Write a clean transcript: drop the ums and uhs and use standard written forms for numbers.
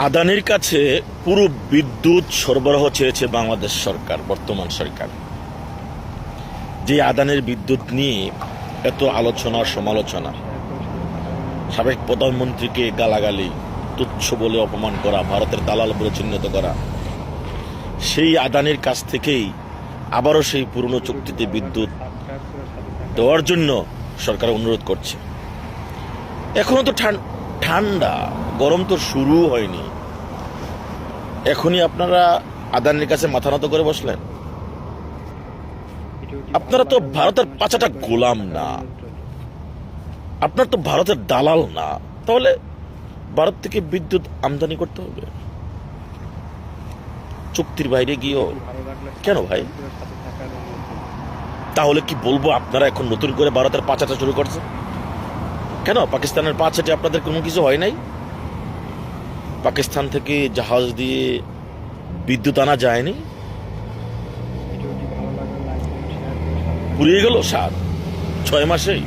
আদানির কাছে পুরো বিদ্যুৎ সরবরাহ চেয়েছে বাংলাদেশ সরকার, বর্তমান সরকার। যে আদানির বিদ্যুৎ নিয়ে এত আলোচনা সমালোচনা, সাবেক প্রধানমন্ত্রীকে গালাগালি, তুচ্ছ বলে অপমান করা, ভারতের দালাল বলে চিহ্নিত করা, সেই আদানির কাছ থেকেই আবারও সেই পুরনো চুক্তিতে বিদ্যুৎ দেওয়ার জন্য সরকার অনুরোধ করছে। এখনো তো ঠান্ডা, গরম তো শুরু হয়নি, এখনই আপনারা আদানির কাছে মাথা নত করে বসলেন। আপনারা তো ভারতের পাঁচাটা গোলাম না, আপনার তো ভারতের দালাল না, তাহলে ভারত থেকে বিদ্যুৎ আমদানি করতে হবে চুক্তির বাইরে গিয়েও কেন ভাই? তাহলে কি বলবো আপনারা এখন নতুন করে ভারতের পাঁচাটা শুরু করছে কেন? পাকিস্তানের পাঁচাটে আপনাদের কোনো কিছু হয় নাই? পাকিস্তান থেকে জাহাজ দিয়ে বিদ্যুৎ আনা যায়নি? পুড়িয়ে গেল 6 মাসেই।